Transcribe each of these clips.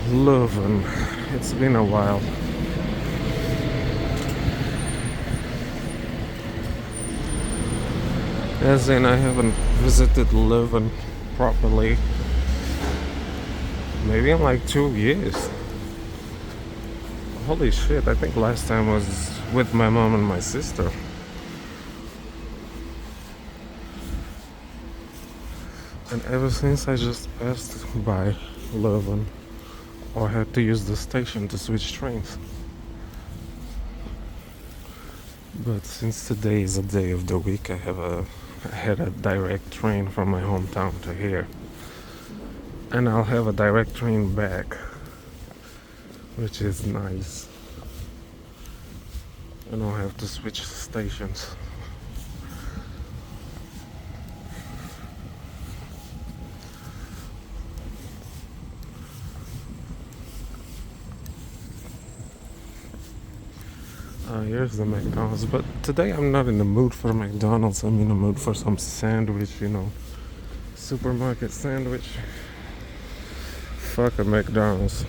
Leuven. It's been a while. As in, I haven't visited Leuven properly. Maybe in like 2 years. Holy shit, I think last time was with my mom and my sister. And ever since I just passed by Leuven or had to use the station to switch trains. But since today is a day of the week, I had a direct train from my hometown to here. And I'll have a direct train back, which is nice. And I'll have to switch stations. Here's the McDonald's, but today I'm not in the mood for McDonald's. I'm in the mood for some sandwich, supermarket sandwich. Fuck a McDonald's.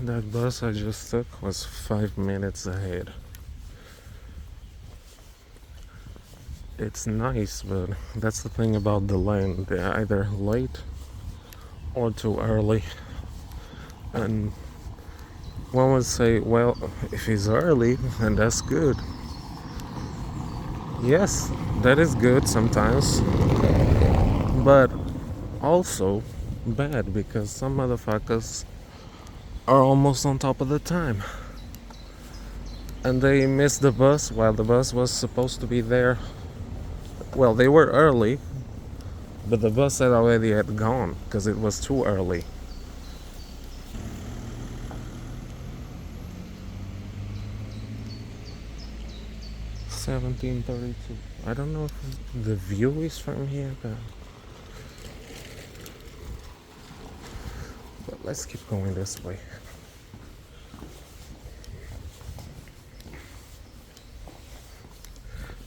That bus I just took was 5 minutes ahead. It's nice, but that's the thing about the lane. They're either late or too early. And one would say, well, if he's early, then that's good. Yes, that is good sometimes, but also bad because some motherfuckers are almost on top of the time. And they missed the bus while the bus was supposed to be there. Well, they were early, but the bus had already had gone because it was too early. $17.32. I don't know if the view is from here, but let's keep going this way.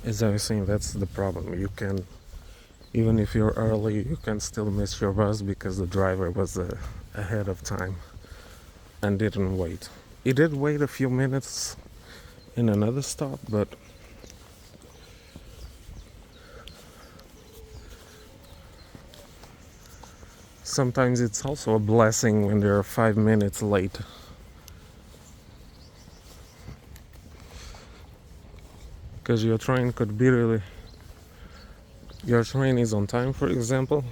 As I was saying, that's the problem. You can, even if you're early, you can still miss your bus because the driver was ahead of time and didn't wait. He did wait a few minutes in another stop, but sometimes it's also a blessing when they're 5 minutes late. Because your train could be really, your train is on time, for example,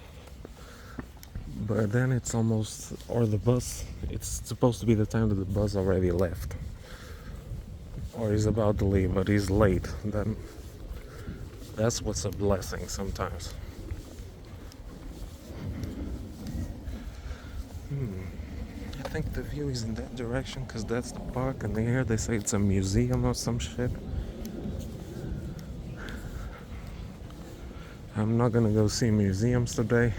but then it's almost, or the bus, it's supposed to be the time that the bus already left or is about to leave, but he's late. Then that's what's a blessing sometimes. I think the view is in that direction because that's the park, and here they say it's a museum or some shit. I'm not gonna go see museums today.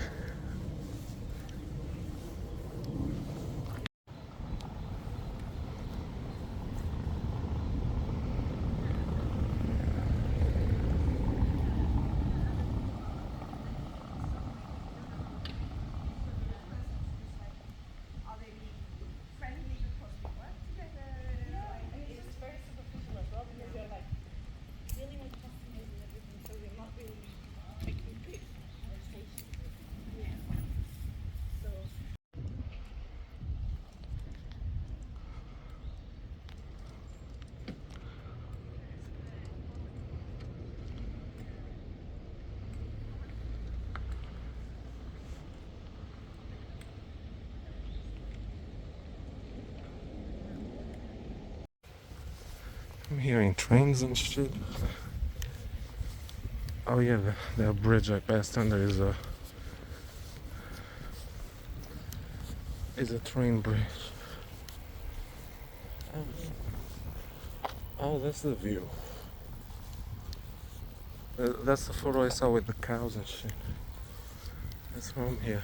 I'm hearing trains and shit. Oh yeah, that bridge I passed under is a train bridge. Oh, that's the view. That's the photo I saw with the cows and shit. That's from here.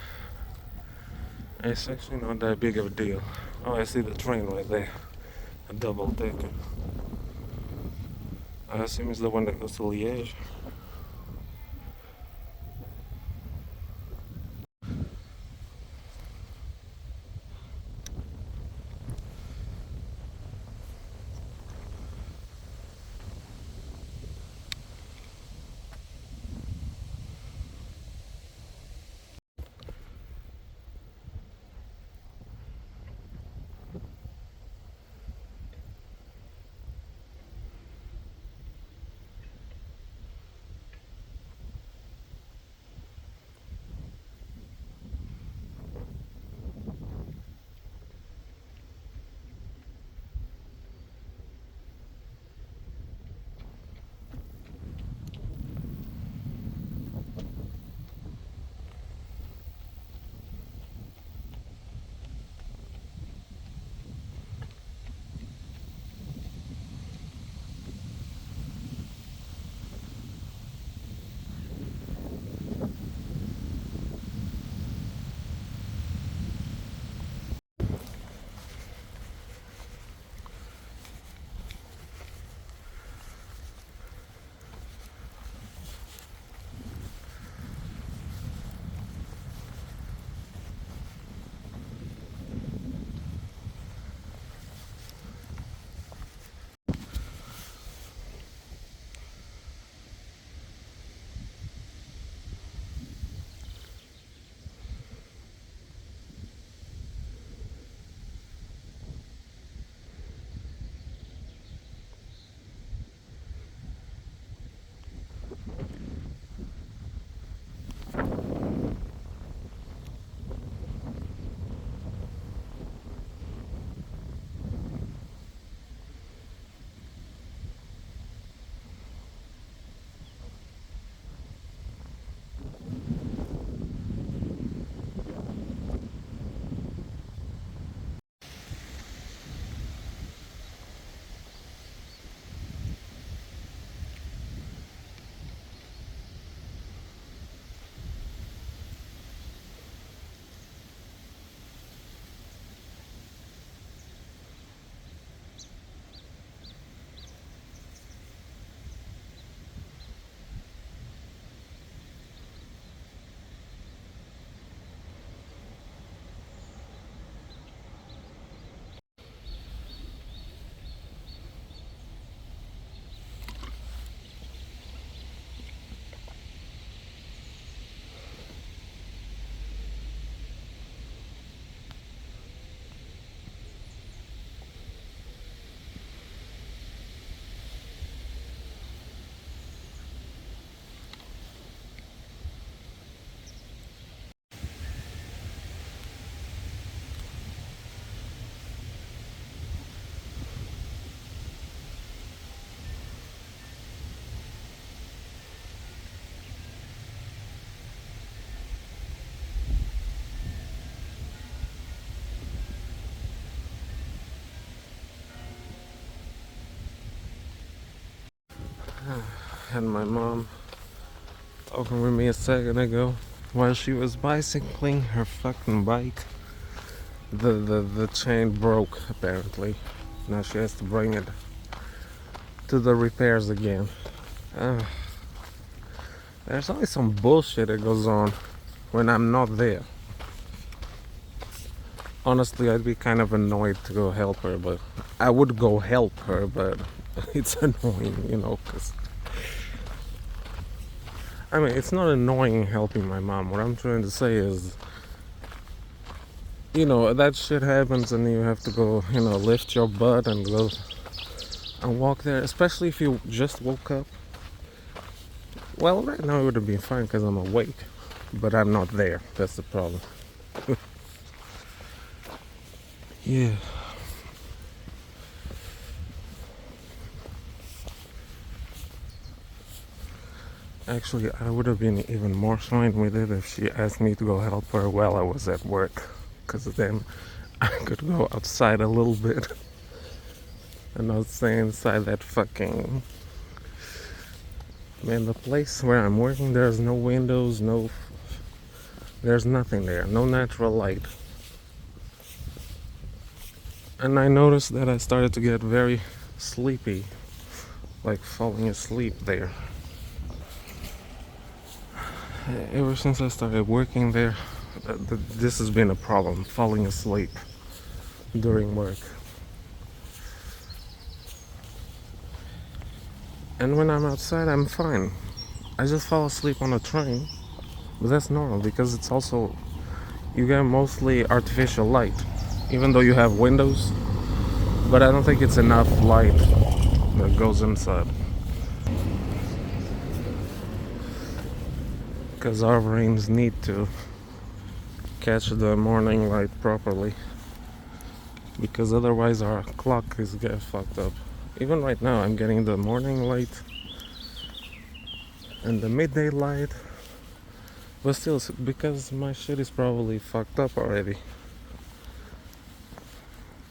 It's actually not that big of a deal. Oh, I see the train right there. A double decker. I assume it's the one that goes to Liège. had my mom talking with me a second ago while she was bicycling her fucking bike. The chain broke apparently. Now she has to bring it to the repairs again. There's always some bullshit that goes on when I'm not there. Honestly, I'd be kind of annoyed to go help her, but I would go help her, but it's annoying, you know, because I mean, it's not annoying helping my mom. What I'm trying to say is, you know, that shit happens and you have to go, you know, lift your butt and go and walk there, especially if you just woke up. Well, right now it would have been fine because I'm awake, but I'm not there. That's the problem. Yeah. Actually, I would have been even more fine with it if she asked me to go help her while I was at work, because then I could go outside a little bit and not stay inside that fucking... Man, the place where I'm working, there's no windows, there's nothing there, no natural light. And I noticed that I started to get very sleepy, like falling asleep there. Ever since I started working there, this has been a problem, falling asleep during work. And when I'm outside, I'm fine. I just fall asleep on a train, but that's normal because it's also, you get mostly artificial light, even though you have windows, but I don't think it's enough light that goes inside. Because our brains need to catch the morning light properly, because otherwise our clock is get fucked up. Even right now I'm getting the morning light and the midday light, but still, because my shit is probably fucked up already,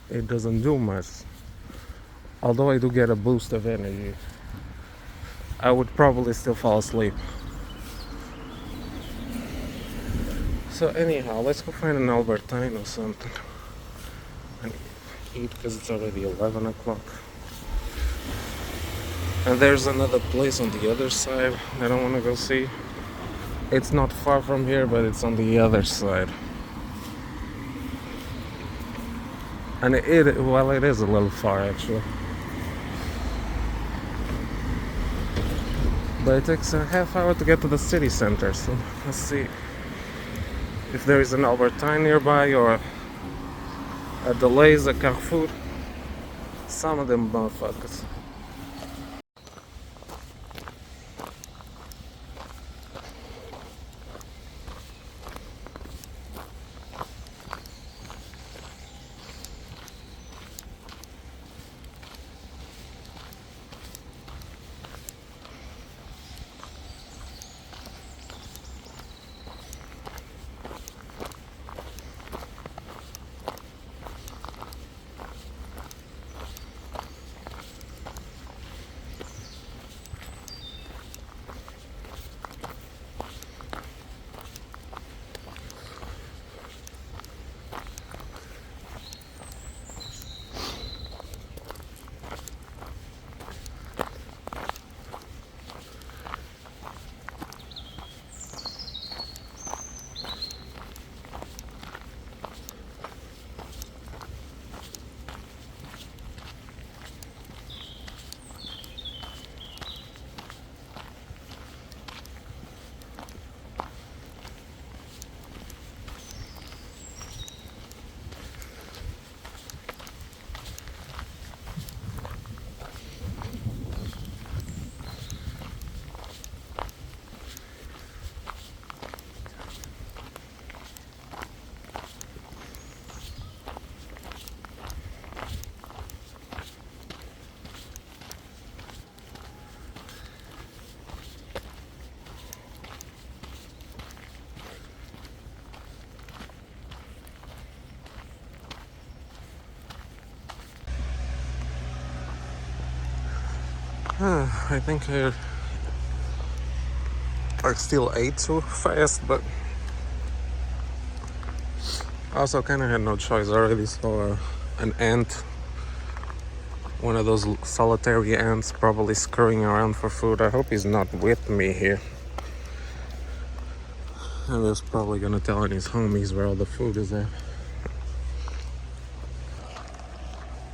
it doesn't do much. Although I do get a boost of energy, I would probably still fall asleep. So anyhow, let's go find an Albertine or something and eat, because it's already 11 o'clock. And there's another place on the other side that I want to go see. It's not far from here, but it's on the other side. And it is a little far actually. But it takes a half hour to get to the city center, so let's see if there is an Albertine nearby or a Deleuze, a Carrefour. Some of them motherfuckers. I think I still ate too fast, but also kind of had no choice. I already saw an ant, one of those solitary ants, probably scurrying around for food. I hope he's not with me here. I was probably gonna tell his homies where all the food is at.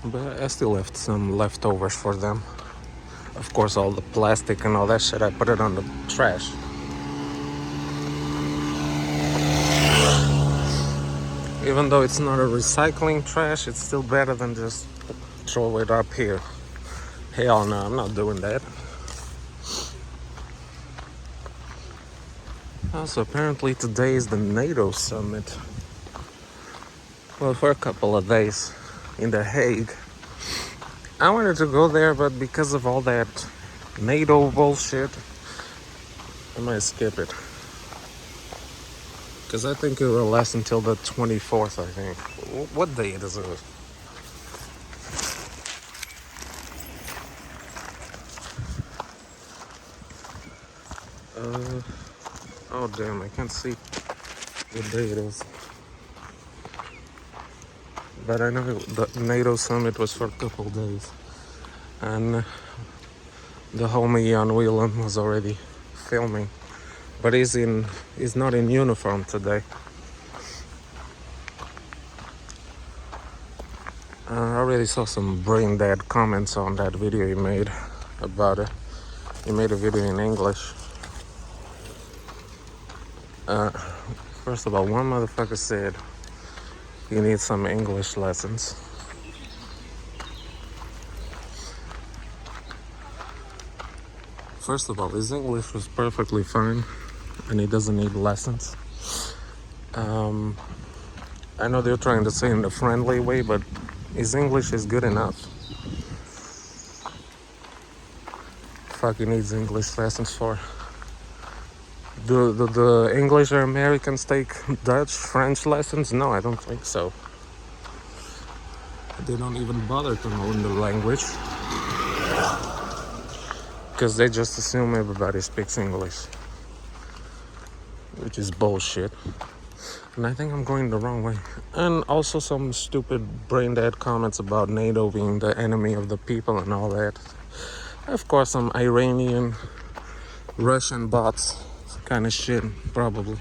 But I still left some leftovers for them. Of course, all the plastic and all that shit, I put it on the trash. Even though it's not a recycling trash, it's still better than just throw it up here. Hell no, I'm not doing that. Also, apparently today is the NATO summit. Well, for a couple of days in The Hague. I wanted to go there, but because of all that NATO bullshit, I might skip it. Because I think it will last until the 24th, I think. What day is it? Oh damn, I can't see what day it is. But I know the NATO summit was for a couple days. And the homie Jan Whelan was already filming. But he's not in uniform today. I already saw some brain dead comments on that video he made about it. He made a video in English. First of all, one motherfucker said he needs some English lessons. First of all, his English was perfectly fine and he doesn't need lessons. I know they're trying to say in a friendly way, but his English is good enough. Fuck, he needs English lessons for. Do the English or Americans take Dutch, French lessons? No, I don't think so. They don't even bother to learn the language. Because they just assume everybody speaks English. Which is bullshit. And I think I'm going the wrong way. And also some stupid brain dead comments about NATO being the enemy of the people and all that. Of course, some Iranian, Russian bots kind of shit, probably.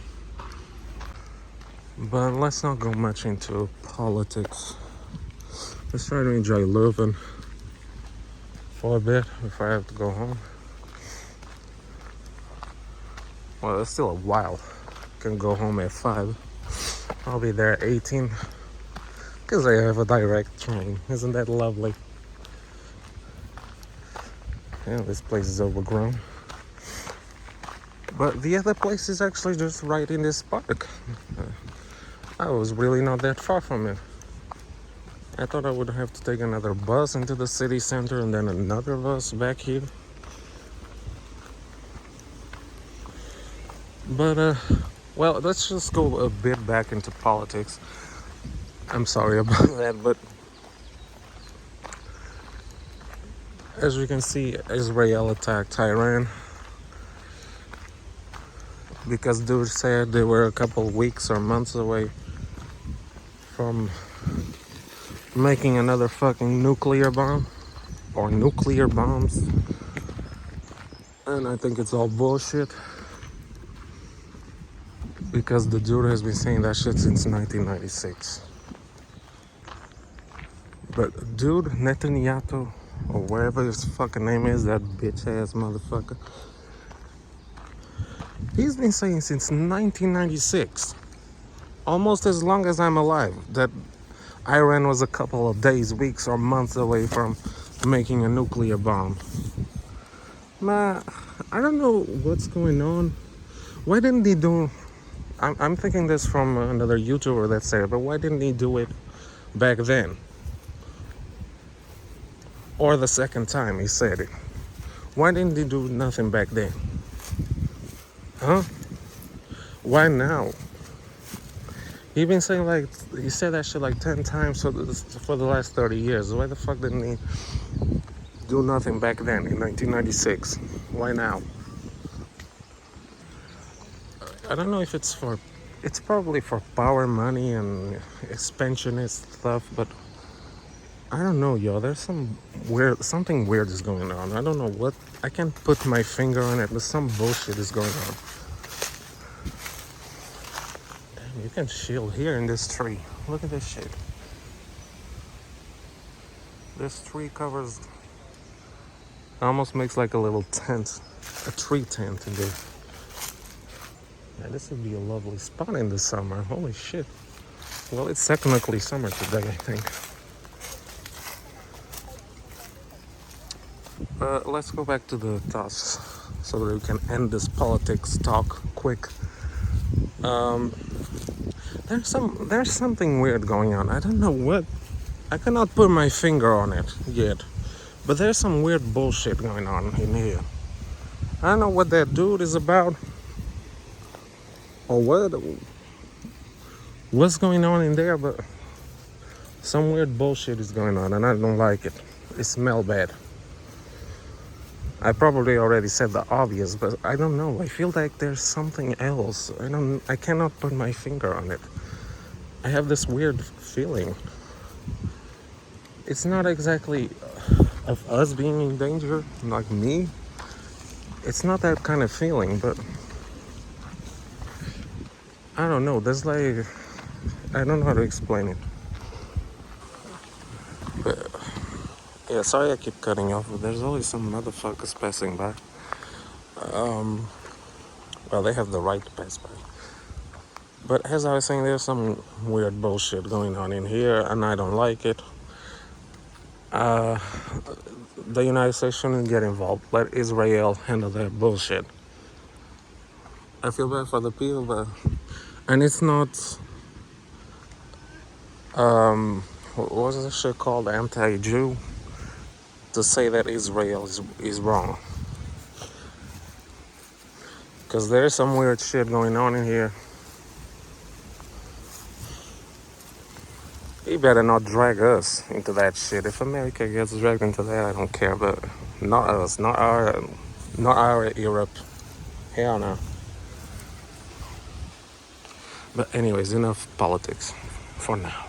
But let's not go much into politics. Let's try to enjoy Leuven for a bit before I have to go home. Well, it's still a while. I can go home at 5. I'll be there at 18. Because I have a direct train. Isn't that lovely? Yeah, this place is overgrown. But the other place is actually just right in this park. I was really not that far from it. I thought I would have to take another bus into the city center and then another bus back here. But, well, let's just go a bit back into politics. I'm sorry about that, but as you can see, Israel attacked Iran. Because dude said they were a couple weeks or months away from making another fucking nuclear bomb or nuclear bombs. And I think it's all bullshit. Because the dude has been saying that shit since 1996. But dude, Netanyahu, or wherever his fucking name is, that bitch ass motherfucker. He's been saying since 1996, almost as long as I'm alive, that Iran was a couple of days, weeks, or months away from making a nuclear bomb. Man, I don't know what's going on. Why didn't he do... I'm thinking this from another YouTuber that said it, but why didn't he do it back then? Or the second time he said it. Why didn't he do nothing back then? Huh? Why now? He been saying like, he said that shit like 10 times for the last 30 years. Why the fuck didn't he do nothing back then in 1996? Why now? I don't know if it's for, it's probably for power money and expansionist stuff, but I don't know, yo. There's something weird is going on. I don't know what. I can't put my finger on it, but some bullshit is going on. Damn, you can chill here in this tree. Look at this shit. This tree covers, almost makes like a little tent, a tree tent in there. Yeah, this would be a lovely spot in the summer. Holy shit. Well, it's technically summer today, I think. Let's go back to the tasks so that we can end this politics talk quick. Um, there's something weird going on. I don't know what. I cannot put my finger on it yet, but there's some weird bullshit going on in here. I don't know what that dude is about, or what's going on in there, but some weird bullshit is going on, and I don't like it. It smells bad. I probably already said the obvious, but I don't know. I feel like there's something else. I cannot put my finger on it. I have this weird feeling. It's not exactly of us being in danger, like me. It's not that kind of feeling, but I don't know. There's like, I don't know how to explain it. But yeah, sorry I keep cutting off, but there's always some motherfuckers passing by. Well, they have the right to pass by. But as I was saying, there's some weird bullshit going on in here, and I don't like it. The United States shouldn't get involved. Let Israel handle their bullshit. I feel bad for the people, but and it's not. What was this shit called? Anti-Jew, to say that Israel is wrong. Because there's some weird shit going on in here. He better not drag us into that shit. If America gets dragged into that, I don't care. But not us, not our Europe. Hell no. But anyways, enough politics for now.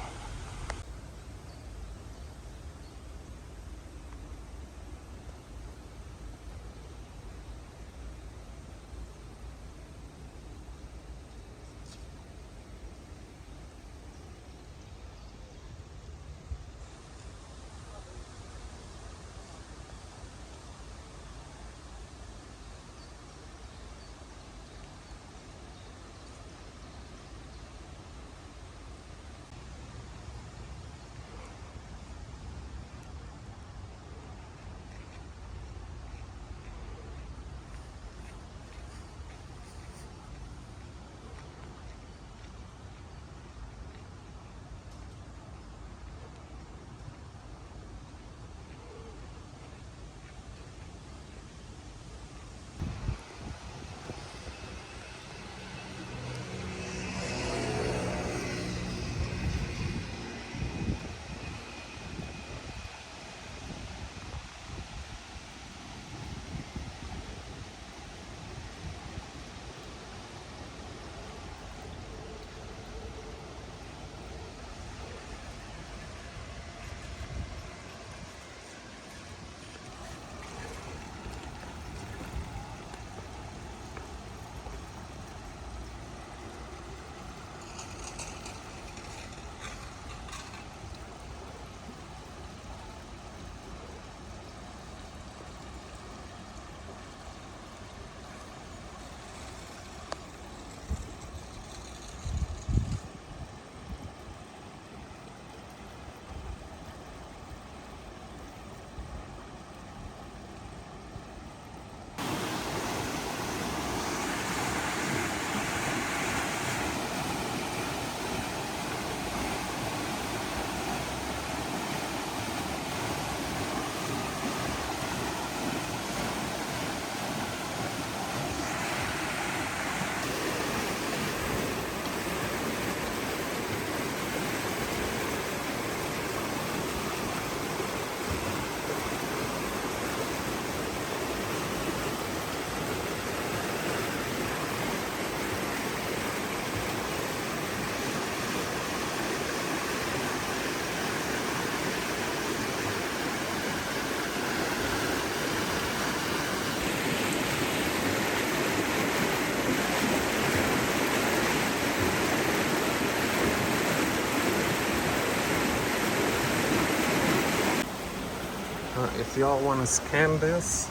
If y'all want to scan this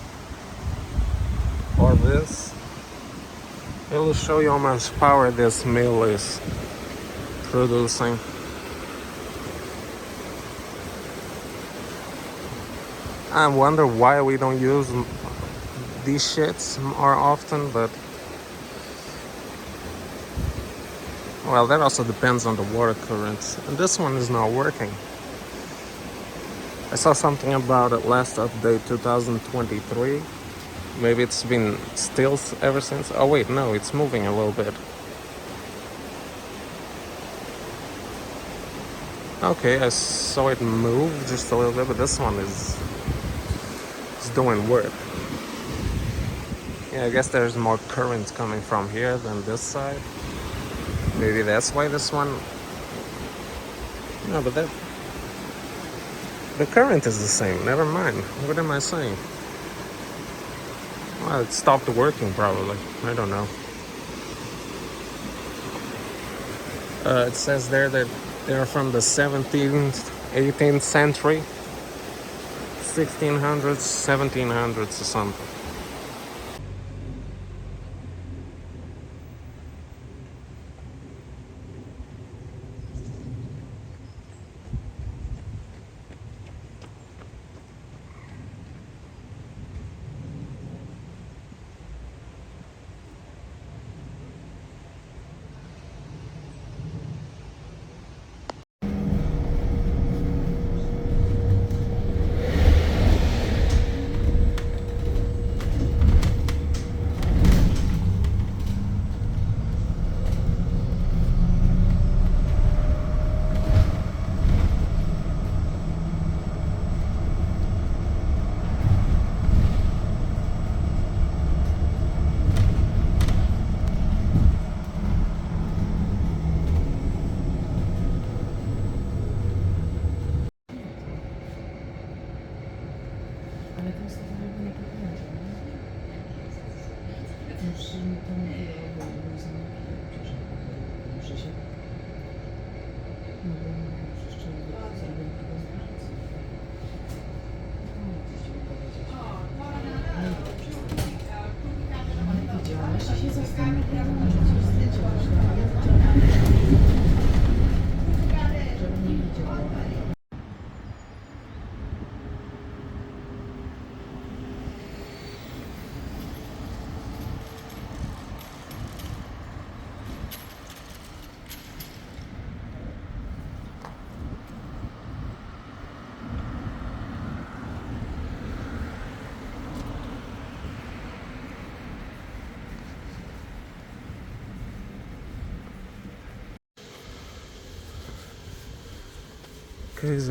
or this, it will show you how much power this mill is producing. I wonder why we don't use these shits more often, but well, that also depends on the water currents. And this one is not working. I saw something about it last update 2023. Maybe it's been still ever since. Oh wait, no, it's moving a little bit. Okay, I saw it move just a little bit, but this one is doing work. Yeah, I guess there's more current coming from here than this side. Maybe that's why this one... No, but the current is the same. Never mind. What am I saying? Well, it stopped working probably. I don't know. It says there that they're from the 17th, 18th century, 1600s, 1700s or something.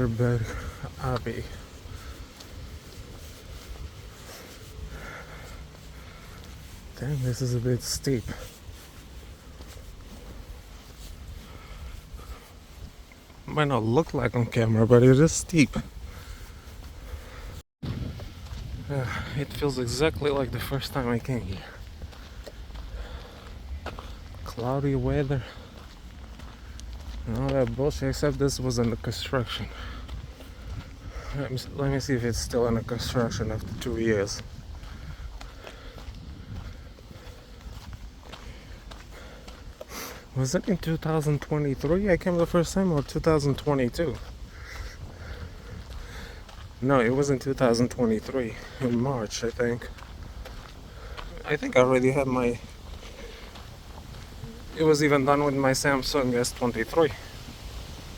Arenberg, Abbey. Dang, this is a bit steep. Might not look like on camera, but it is steep. It feels exactly like the first time I came here. Cloudy weather and all that bullshit, except this was under construction. Let me see if it's still under construction after 2 years. Was it in 2023 I came the first time, or 2022? No, it was in 2023, in March, I think. I think I already had my... It was even done with my Samsung S23.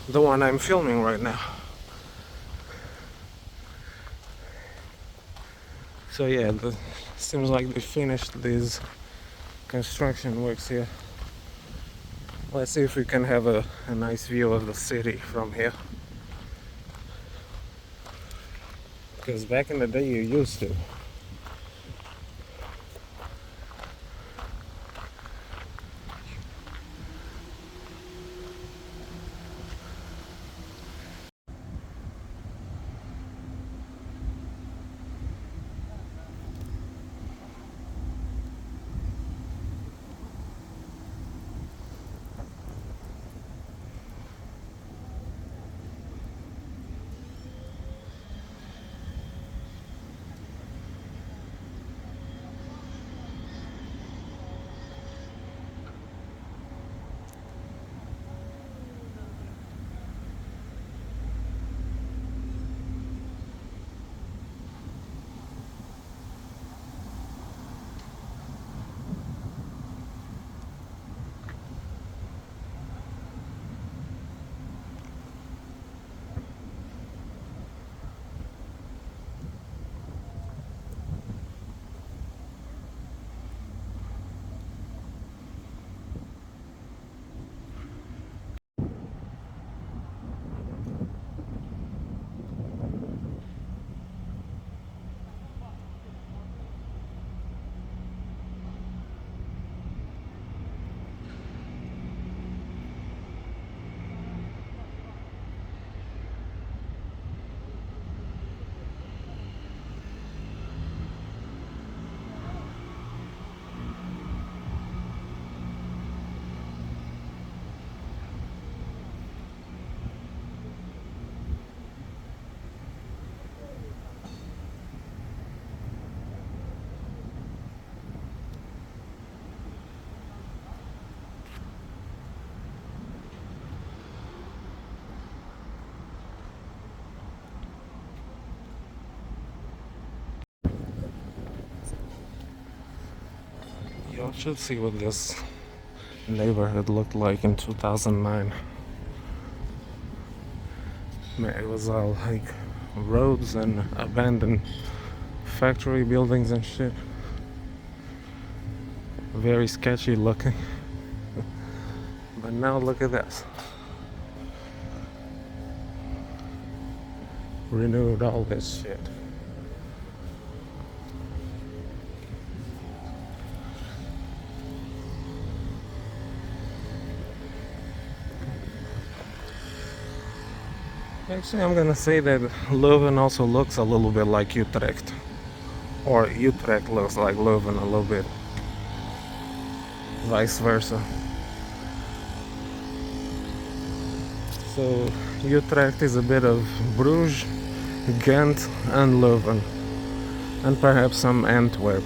The one I'm filming right now. So yeah, seems like they finished these construction works here. Let's see if we can have a nice view of the city from here. Because back in the day you used to. Y'all should see what this neighborhood looked like in 2009. Man, it was all like roads and abandoned factory buildings and shit. Very sketchy looking. But now look at this. Renewed all this shit. Actually, I'm gonna say that Leuven also looks a little bit like Utrecht. Or Utrecht looks like Leuven a little bit. Vice versa. So Utrecht is a bit of Bruges, Ghent and Leuven. And perhaps some Antwerp.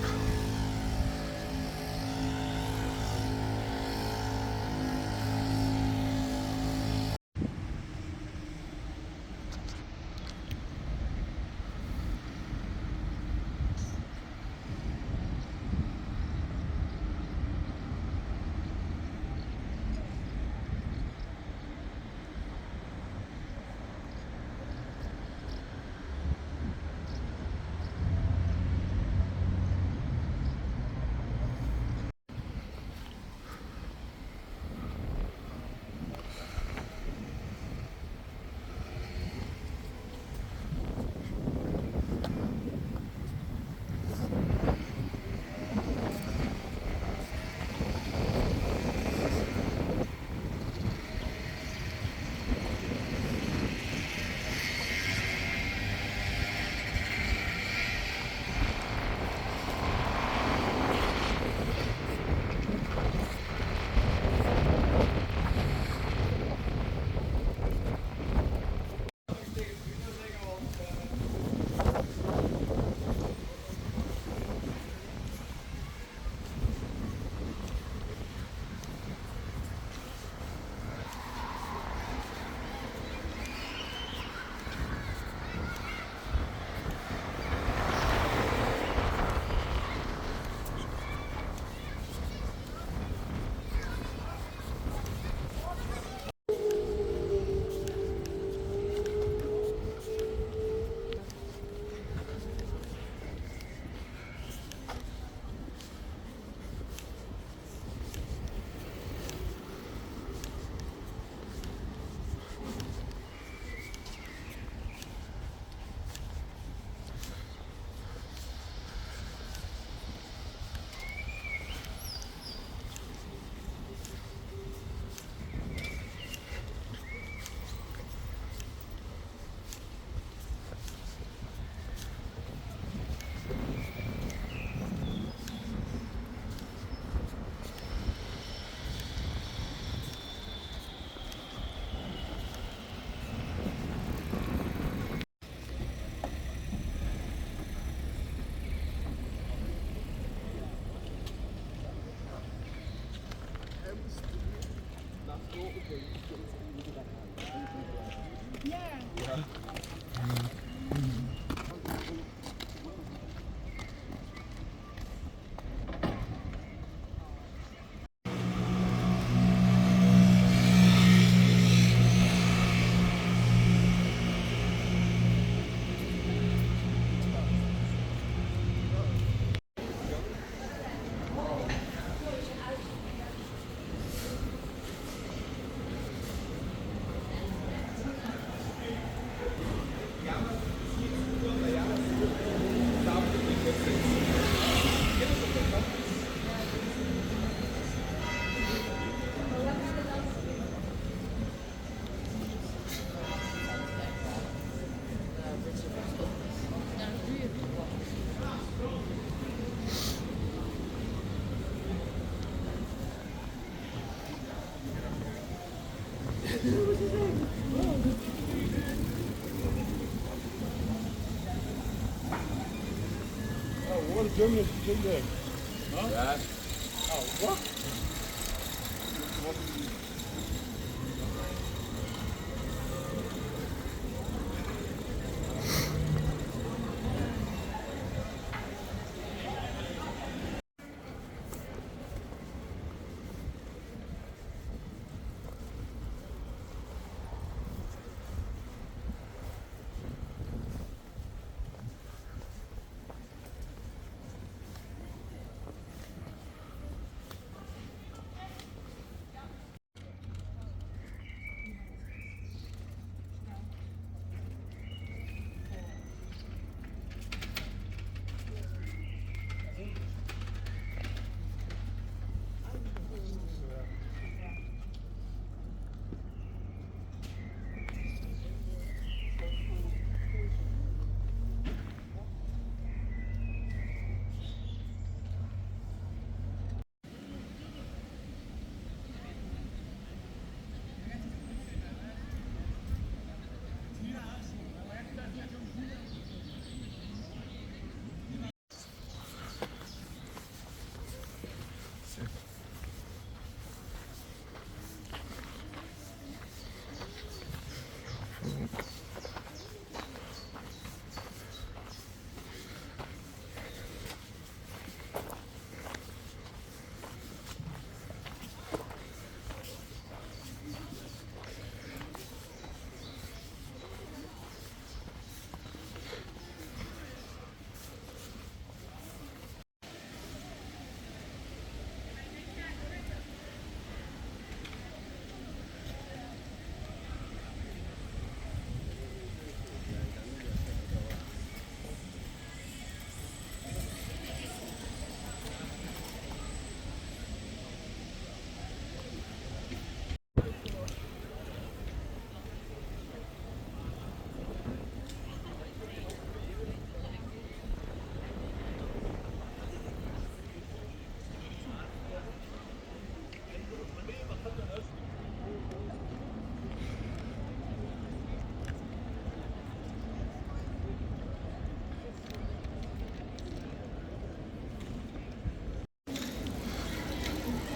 Germany is there. Huh? Yeah. Oh, what?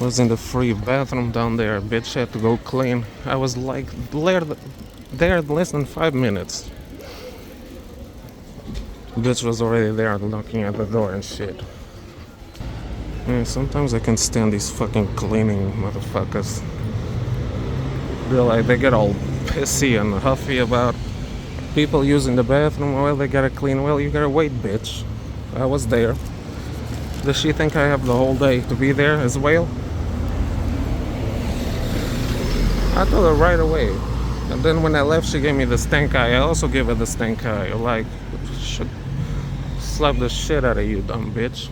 was in the free bathroom down there. Bitch had to go clean. I was like there less than 5 minutes. Bitch was already there knocking at the door and shit. Yeah, sometimes I can stand these fucking cleaning motherfuckers. They get all pissy and huffy about people using the bathroom. Well, they gotta clean. Well, you gotta wait, bitch. I was there. Does she think I have the whole day to be there as well? I told her right away. And then when I left, she gave me the stink eye. I also gave her the stink eye. Like, should slap the shit out of you, dumb bitch.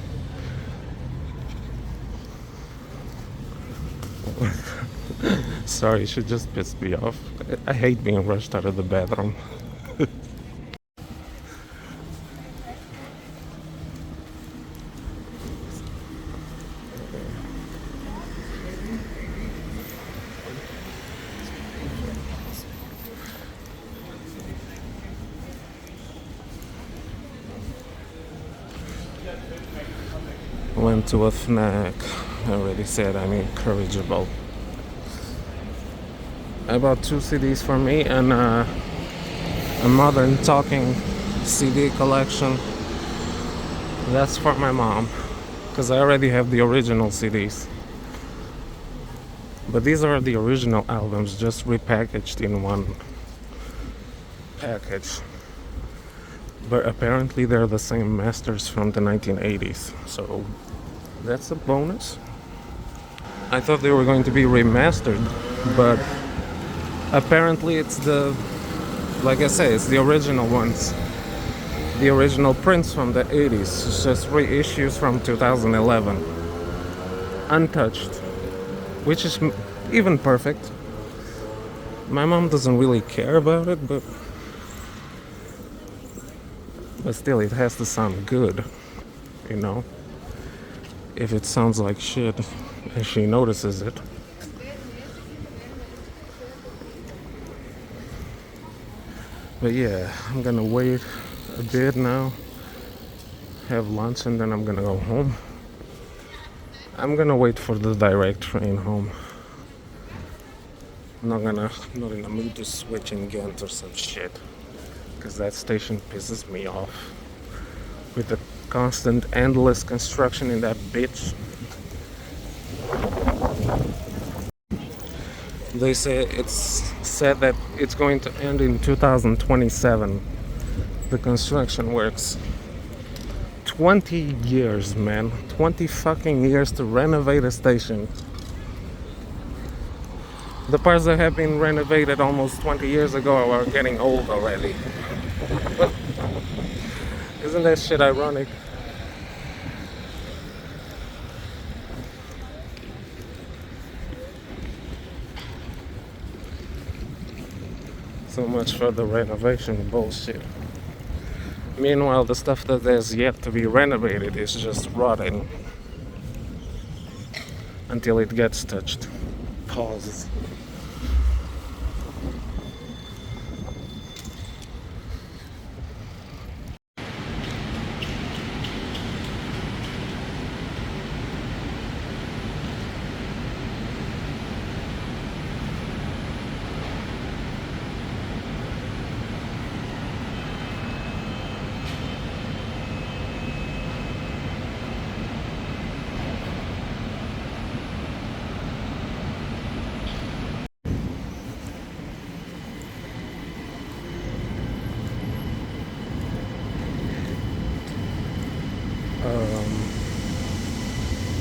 Sorry, she just pissed me off. I hate being rushed out of the bathroom. Went to a snack. I already said I'm incorrigible. I bought 2 CDs for me and a modern talking CD collection. That's for my mom, because I already have the original CDs. But these are the original albums, just repackaged in one package. But apparently they're the same masters from the 1980s, so that's a bonus. I thought they were going to be remastered, but apparently it's like I say, it's the original ones. The original prints from the 80s. It's just reissues from 2011. Untouched. Which is even perfect. My mom doesn't really care about it, but still it has to sound good, you know? If it sounds like shit and she notices it. But yeah, I'm gonna wait a bit now, have lunch, and then I'm gonna go home. I'm gonna wait for the direct train home. I'm not in the mood to switch in Ghent or some shit, because that station pisses me off with the constant endless construction in that bitch. They say it's said that it's going to end in 2027. The construction works. 20 years, man. 20 fucking years to renovate a station. The parts that have been renovated almost 20 years ago are getting old already. But isn't that shit ironic? So much for the renovation bullshit. Meanwhile, the stuff that has yet to be renovated is just rotting until it gets touched. Pause.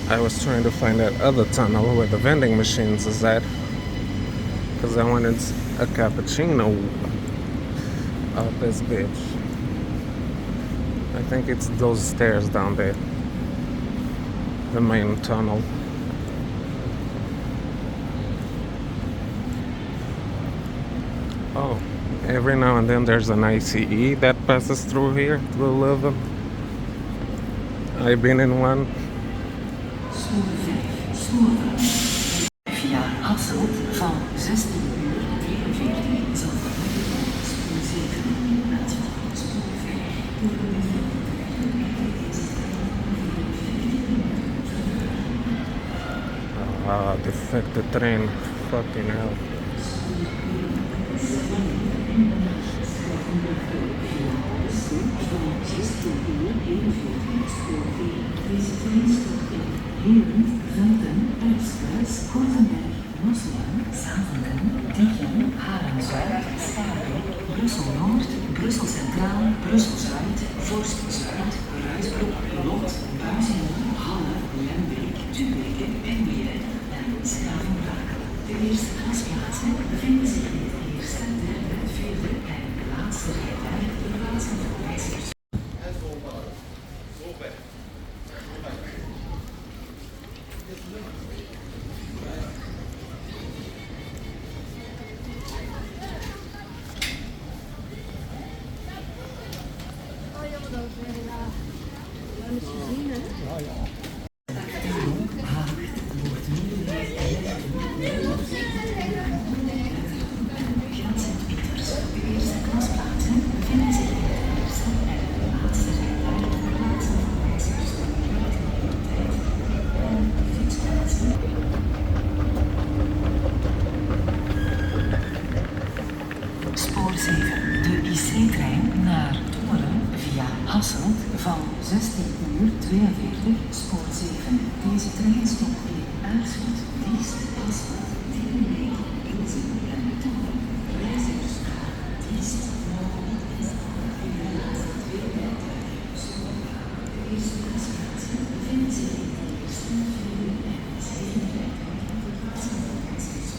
I was trying to find that other tunnel where the vending machines is at, because I wanted a cappuccino up this bitch. I think it's those stairs down there, the main tunnel. Oh, every now and then there's an ICE that passes through here, through Leuven. I've been in one. Via Hasselt van 16 uur 43 zal de spoor 7 in plaats van spoor 5. defected train. Fucking hell. Leuven, Leuven, Express, Kortenberg, Rosselen, Zaventem, Diegem, Haarlem-Zuid, Schaarbeek, Brussel-Noord, Brussel Centraal, Brussel-Zuid, Vorst-Zuid, Ruisbroek, Lot, Buizingen, Halle, Lembeek, Tubeke, Pingweren en Schavenbrakel. De eerste klasplaatsen bevinden zich in het eerste, derde, vierde en laatste rijtuig de plaatsen van reizigers. Spoor 7, de IC-trein naar Toren via Hasselt van 16:42, spoor 7. Deze trein stopt in Aarschot, Diest, Hasselt, Dierenbeek, Ilsen en Toren. Reizigers naar Diest, de eerste klasplaatsen bevinden zich in de eerste, vierde en zevende rijtuig de plaatsen van reizigers.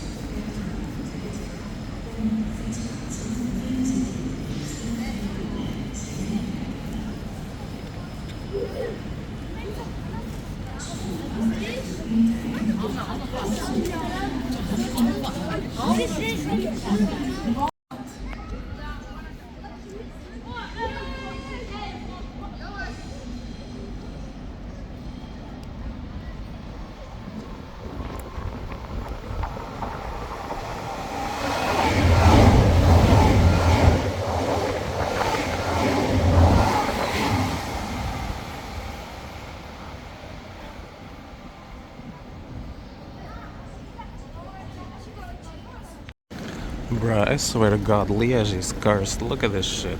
Bruh, I swear to God, Liège is cursed. Look at this shit.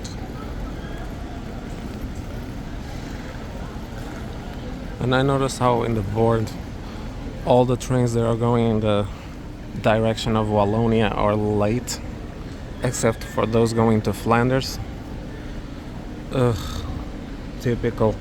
And I noticed how in the board all the trains that are going in the direction of Wallonia are late, except for those going to Flanders. Ugh, typical.